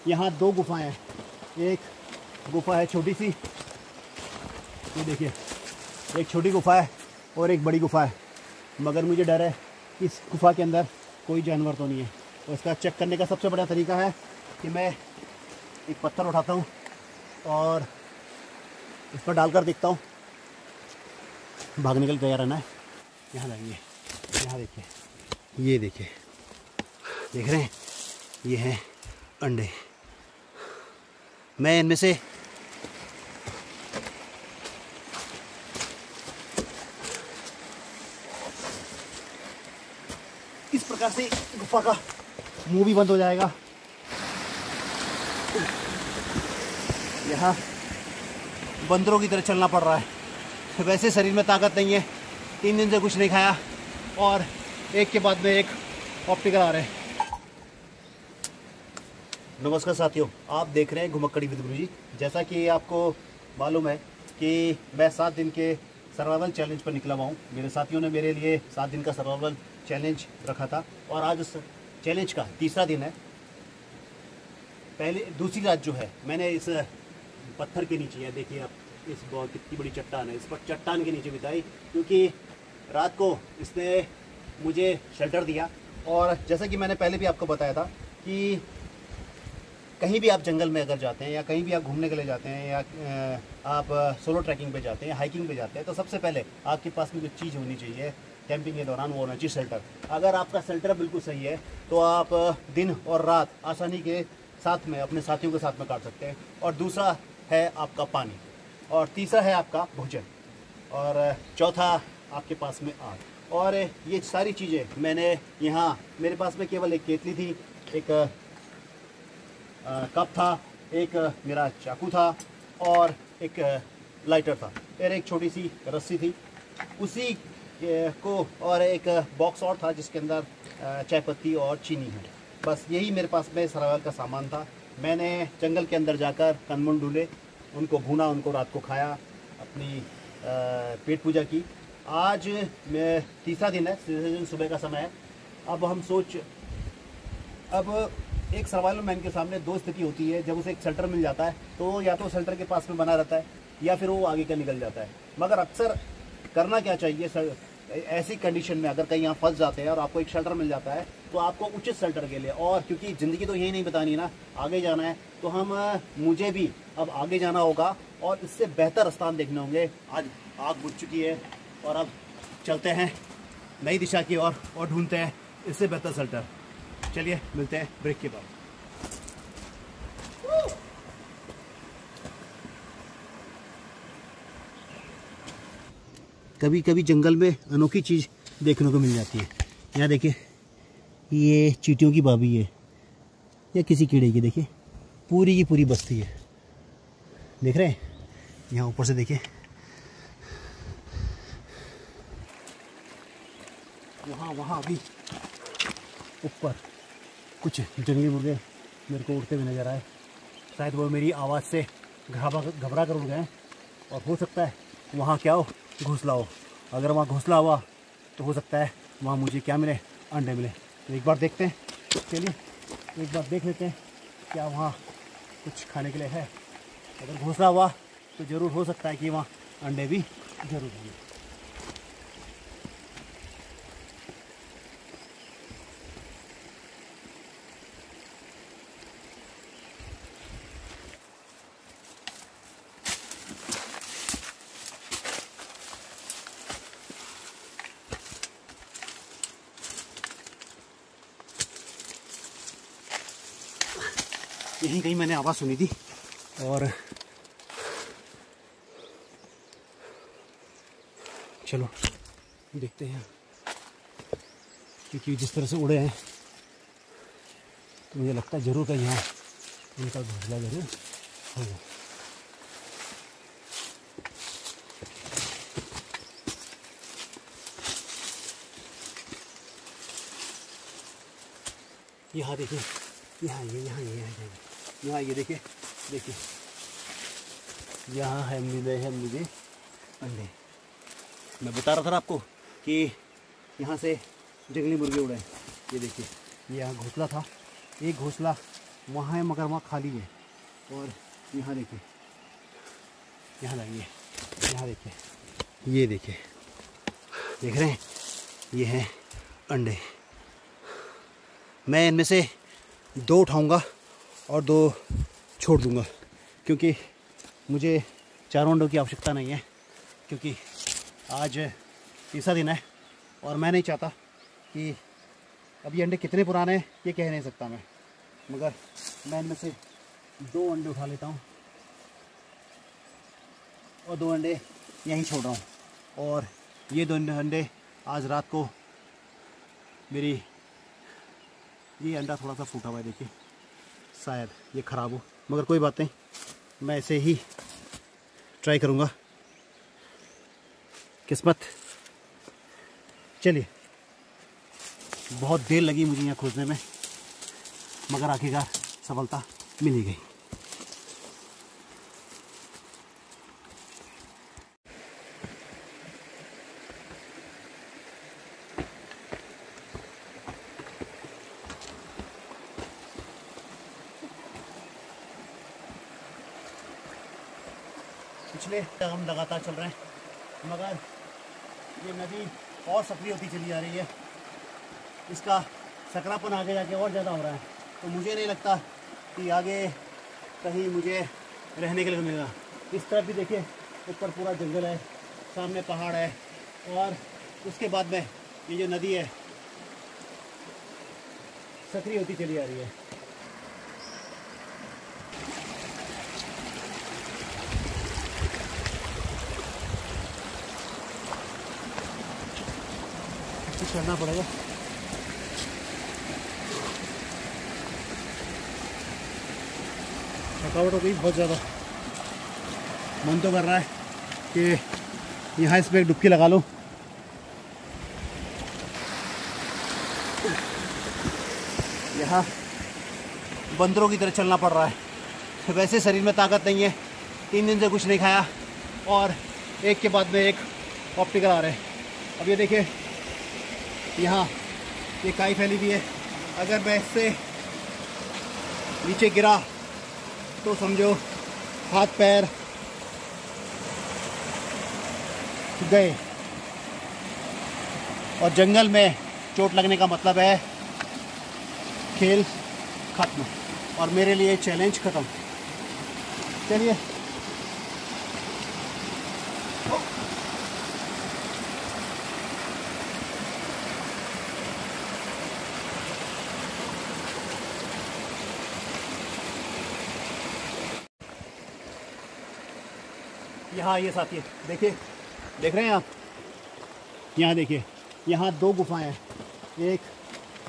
यहाँ 2 गुफाएं हैं। एक गुफा है छोटी सी, ये देखिए, एक छोटी गुफा है और एक बड़ी गुफा है। मगर मुझे डर है कि इस गुफा के अंदर कोई जानवर तो नहीं है। तो इसका चेक करने का सबसे बड़ा तरीका है कि मैं एक पत्थर उठाता हूँ और इस पर डालकर देखता हूँ। भागने के लिए तैयार रहना है। यहाँ जाएंगे, यहाँ देखिए, ये देखिए, देख रहे हैं, ये हैं अंडे। मैं इनमें से इस प्रकार से गुफा का मुंह भी बंद हो जाएगा। यहाँ बंदरों की तरह चलना पड़ रहा है। वैसे शरीर में ताकत नहीं है, 3 दिन से कुछ नहीं खाया और एक के बाद में एक ऑप्टिकल आ रहे हैं। नमस्कार साथियों, आप देख रहे हैं घुमक्कड़ी विद गुरुजी। जैसा कि आपको मालूम है कि मैं 7 दिन के सर्वाइवल चैलेंज पर निकला हुआ हूँ। मेरे साथियों ने मेरे लिए 7 दिन का सर्वाइवल चैलेंज रखा था और आज उस चैलेंज का तीसरा दिन है। पहले दूसरी रात जो है मैंने इस पत्थर के नीचे, देखिए आप, इस बहुत कितनी बड़ी चट्टान है, इस पर चट्टान के नीचे बिताई, क्योंकि रात को इसने मुझे शेल्टर दिया। और जैसा कि मैंने पहले भी आपको बताया था कि कहीं भी आप जंगल में अगर जाते हैं या कहीं भी आप घूमने के लिए जाते हैं या आप सोलो ट्रैकिंग पे जाते हैं, हाइकिंग पे जाते हैं, तो सबसे पहले आपके पास में जो चीज़ होनी चाहिए कैंपिंग के दौरान, वो होना चाहिए शेल्टर। अगर आपका शेल्टर बिल्कुल सही है तो आप दिन और रात आसानी के साथ में अपने साथियों के साथ में काट सकते हैं। और दूसरा है आपका पानी, और तीसरा है आपका भोजन, और चौथा आपके पास में आग। और ये सारी चीज़ें मैंने यहाँ, मेरे पास में केवल एक केतली थी, एक कप था, एक मेरा चाकू था और एक लाइटर था, फिर एक छोटी सी रस्सी थी उसी को, और एक बॉक्स और था जिसके अंदर चाय पत्ती और चीनी है। बस यही मेरे पास में सर्वाइवल का सामान था। मैंने जंगल के अंदर जाकर कंदमुंड ढूंढे, उनको भूना, उनको रात को खाया, अपनी पेट पूजा की। आज मैं तीसरा दिन है, सुबह का समय है। अब एक सर्वाइवल मैन के सामने 2 स्थिति होती है। जब उसे एक शेल्टर मिल जाता है तो या तो शेल्टर के पास में बना रहता है या फिर वो आगे का निकल जाता है। मगर अक्सर करना क्या चाहिए ऐसी कंडीशन में, अगर कहीं यहाँ फंस जाते हैं और आपको एक शेल्टर मिल जाता है तो आपको उचित शेल्टर के लिए, और क्योंकि ज़िंदगी तो यही नहीं बतानी ना, आगे जाना है, तो मुझे भी अब आगे जाना होगा और इससे बेहतर स्थान देखने होंगे। आज आग बुझ चुकी है और अब चलते हैं नई दिशा की ओर और ढूंढते हैं इससे बेहतर शेल्टर। चलिए मिलते हैं ब्रेक के बाद। कभी कभी जंगल में अनोखी चीज़ देखने को मिल जाती है। यहाँ देखिए, ये चींटियों की बाबी है या किसी कीड़े की, देखिए पूरी की पूरी बस्ती है, देख रहे हैं। यहाँ ऊपर से देखिए, वहाँ अभी ऊपर कुछ जंगली मुर्गे मेरे को उड़ते हुए नजर आए। शायद वो मेरी आवाज़ से घबरा कर उड़ गए, और हो सकता है वहाँ क्या हो, घोंसला हो। अगर वहाँ घोंसला हुआ तो हो सकता है वहाँ मुझे क्या मिले, अंडे मिले। तो एक बार देखते हैं, चलिए एक बार देख लेते हैं क्या वहाँ कुछ खाने के लिए है। अगर घोंसला हुआ तो ज़रूर हो सकता है कि वहाँ अंडे भी ज़रूर होंगे। यहीं कहीं मैंने आवाज़ सुनी थी, और चलो देखते हैं, क्योंकि जिस तरह से उड़े हैं तो मुझे लगता है ज़रूर कहीं यहाँ उनका घोंसला ज़रूर होगा। यहाँ देखिए, यहाँ ये देखिए, यहाँ है मुझे अंडे। मैं बता रहा था ना आपको कि यहाँ से जंगली मुर्गे उड़े हैं। ये देखिए, ये यहाँ घोंसला था, एक घोंसला वहाँ है मगर वहाँ खाली है। और यहाँ देखिए, यहाँ लाइए, यहाँ देखिए, ये देखिए, देख रहे हैं, ये हैं अंडे। मैं इनमें से 2 उठाऊँगा और 2 छोड़ दूँगा, क्योंकि मुझे 4 अंडों की आवश्यकता नहीं है, क्योंकि आज तीसरा दिन है और मैं नहीं चाहता कि अब ये अंडे कितने पुराने हैं ये कह नहीं सकता मैं, मगर मैं इनमें से 2 अंडे उठा लेता हूँ और 2 अंडे यहीं छोड़ रहा हूँ। और ये 2 अंडे आज रात को मेरी, ये अंडा थोड़ा सा फूटा हुआ है, देखिए शायद ये ख़राब हो, मगर कोई बात नहीं, मैं ऐसे ही ट्राई करूँगा। किस्मत, चलिए, बहुत देर लगी मुझे यहाँ खोजने में, मगर आखिरकार सफलता मिल ही गई। पिछले हम लगातार चल रहे हैं, मगर ये नदी और सक्रिय होती चली जा रही है, इसका सकरापन आगे जाके और ज़्यादा हो रहा है। तो मुझे नहीं लगता कि आगे कहीं मुझे रहने के लिए मिलेगा। इस तरफ भी देखिए, ऊपर पूरा जंगल है, सामने पहाड़ है, और उसके बाद में ये जो नदी है सक्रिय होती चली आ रही है। कुछ करना पड़ेगा। थकावट हो गई बहुत ज़्यादा, मन तो कर रहा है कि यहाँ इसमें एक डुबकी लगा लूँ। यहाँ बंदरों की तरह चलना पड़ रहा है, वैसे शरीर में ताकत नहीं है, 3 दिन से कुछ नहीं खाया और एक के बाद में एक ऑप्टिकल आ रहे हैं। अब ये देखिए, यहाँ ये काई फैली हुई है, अगर मैं इससे नीचे गिरा तो समझो हाथ पैर गए, और जंगल में चोट लगने का मतलब है खेल खत्म, और मेरे लिए चैलेंज खत्म। चलिए, यहाँ ये साथी देखिए, देख रहे हैं आप, यहाँ देखिए, यहाँ 2 गुफाएं हैं। एक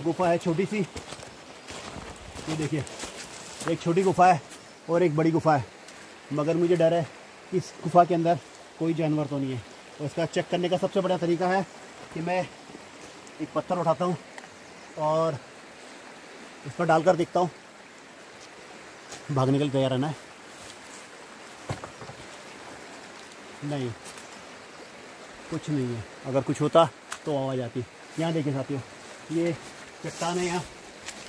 गुफा है छोटी सी, ये देखिए, एक छोटी गुफा है और एक बड़ी गुफा है, मगर मुझे डर है कि इस गुफा के अंदर कोई जानवर तो नहीं है। और इसका चेक करने का सबसे बड़ा तरीका है कि मैं एक पत्थर उठाता हूँ और इस पर डालकर देखता हूँ। भागने के लिए तैयार रहना है। नहीं, कुछ नहीं है, अगर कुछ होता तो आवाज़ आती। यहाँ देखिए साथियों, ये चट्टान है यहाँ,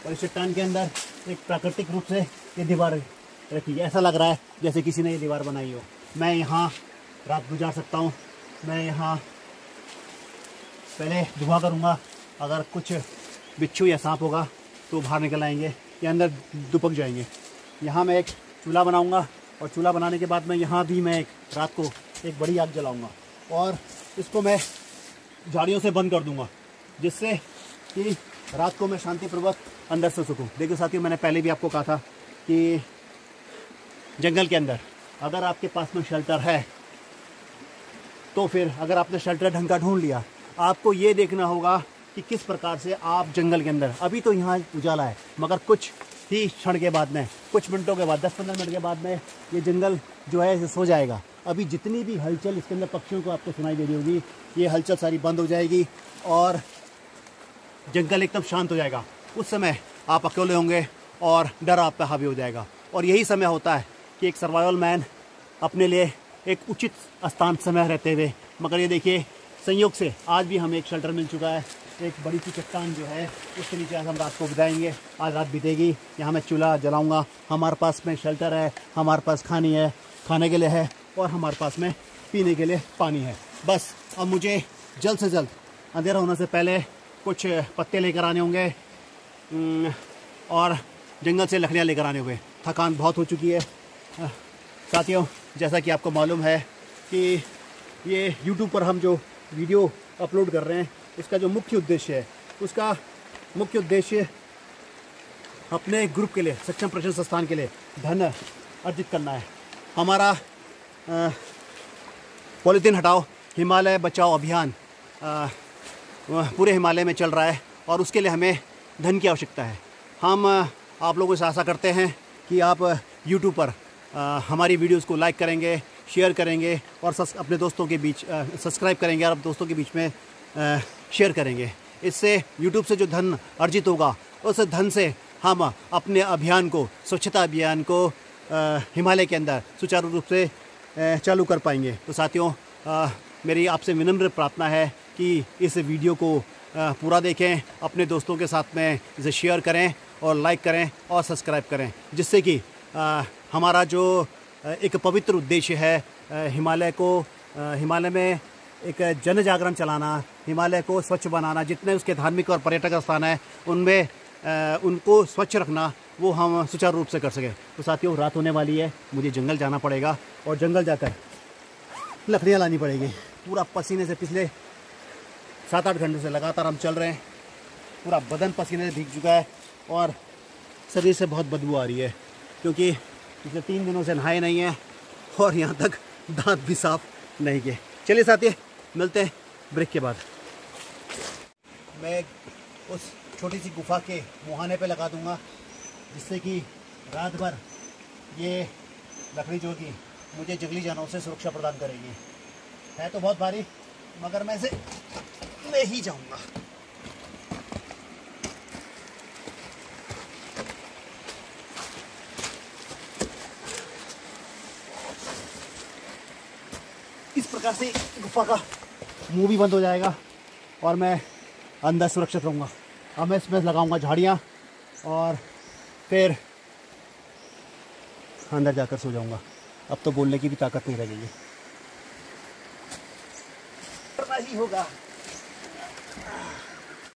और इस चट्टान के अंदर एक प्राकृतिक रूप से ये दीवार रखी है। ऐसा लग रहा है जैसे किसी ने ये दीवार बनाई हो। मैं यहाँ रात गुजार सकता हूँ। मैं यहाँ पहले दुआ करूँगा, अगर कुछ बिच्छू या सांप होगा तो बाहर निकल आएंगे या अंदर दुपक जाएंगे। यहाँ मैं एक चूल्हा बनाऊँगा, और चूल्हा बनाने के बाद में यहाँ भी मैं रात को एक बड़ी आग जलाऊँगा, और इसको मैं झाड़ियों से बंद कर दूँगा, जिससे कि रात को मैं शांतिपूर्वक अंदर से सकूँ। देखिए साथियों, मैंने पहले भी आपको कहा था कि जंगल के अंदर अगर आपके पास में शेल्टर है तो फिर अगर आपने शेल्टर ढंग का ढूंढ लिया, आपको ये देखना होगा कि किस प्रकार से आप जंगल के अंदर, अभी तो यहाँ उजाला है, मगर कुछ ही क्षण के बाद में, कुछ मिनटों के बाद, 10-15 मिनट के बाद में ये जंगल जो है सो जाएगा। अभी जितनी भी हलचल इसके अंदर पक्षियों को आपको सुनाई दे रही होगी, ये हलचल सारी बंद हो जाएगी और जंगल एकदम शांत हो जाएगा। उस समय आप अकेले होंगे और डर आप पे हावी हो जाएगा। और यही समय होता है कि एक सर्वाइवल मैन अपने लिए एक उचित स्थान समय रहते हुए, मगर ये देखिए, संयोग से आज भी हमें एक शेल्टर मिल चुका है, एक बड़ी सी चट्टान जो है उसके नीचे आज हम रात को बिताएंगे। आज रात बीतेगी, यहाँ मैं चूल्हा जलाऊंगा, हमारे पास में शेल्टर है, हमारे पास खाने के लिए है और हमारे पास में पीने के लिए पानी है। बस अब मुझे जल्द से जल्द अंधेरा होने से पहले कुछ पत्ते लेकर आने होंगे और जंगल से लकड़ियाँ लेकर आने होंगे। थकान बहुत हो चुकी है साथियों। जैसा कि आपको मालूम है कि ये YouTube पर हम जो वीडियो अपलोड कर रहे हैं उसका जो मुख्य उद्देश्य है, उसका मुख्य उद्देश्य अपने ग्रुप के लिए, सक्षम प्रशिक्षण संस्थान के लिए धन अर्जित करना है। हमारा पॉलीथीन हटाओ हिमालय बचाओ अभियान पूरे हिमालय में चल रहा है और उसके लिए हमें धन की आवश्यकता है। हम आप लोगों से आशा करते हैं कि आप YouTube पर हमारी वीडियोस को लाइक करेंगे, शेयर करेंगे और अपने दोस्तों के बीच सब्सक्राइब करेंगे और दोस्तों के बीच में शेयर करेंगे। इससे YouTube से जो धन अर्जित होगा उस धन से हम अपने अभियान को, स्वच्छता अभियान को हिमालय के अंदर सुचारू रूप से चालू कर पाएंगे। तो साथियों, मेरी आपसे विनम्र प्रार्थना है कि इस वीडियो को पूरा देखें, अपने दोस्तों के साथ में इसे शेयर करें और लाइक करें और सब्सक्राइब करें, जिससे कि हमारा जो एक पवित्र उद्देश्य है हिमालय में एक जन जागरण चलाना, हिमालय को स्वच्छ बनाना, जितने उसके धार्मिक और पर्यटक स्थान हैं उनमें उनको स्वच्छ रखना, वो हम सुचारू रूप से कर सकें। तो साथियों, रात होने वाली है, मुझे जंगल जाना पड़ेगा और जंगल जाकर लकड़ियाँ लानी पड़ेगी। पूरा पसीने से पिछले 7-8 घंटे से लगातार हम चल रहे हैं, पूरा बदन पसीने से भीग चुका है और शरीर से बहुत बदबू आ रही है क्योंकि पिछले 3 दिनों से नहाए नहीं हैं और यहाँ तक दांत भी साफ नहीं किए। चलिए साथी, मिलते हैं ब्रेक के बाद। मैं उस छोटी सी गुफा के मुहाने पे लगा दूंगा, जिससे कि रात भर ये लकड़ी जो कि मुझे जंगली जानवरों से सुरक्षा प्रदान करेगी। है तो बहुत भारी, मगर मैं इसे ले ही जाऊंगा। इस प्रकार से गुफा का मुंह भी बंद हो जाएगा और मैं अंदर सुरक्षित रहूँगा। अब मैं इसमें लगाऊंगा झाड़ियाँ और फिर अंदर जाकर सो जाऊंगा। अब तो बोलने की भी ताकत नहीं रहेगी, करना ही होगा।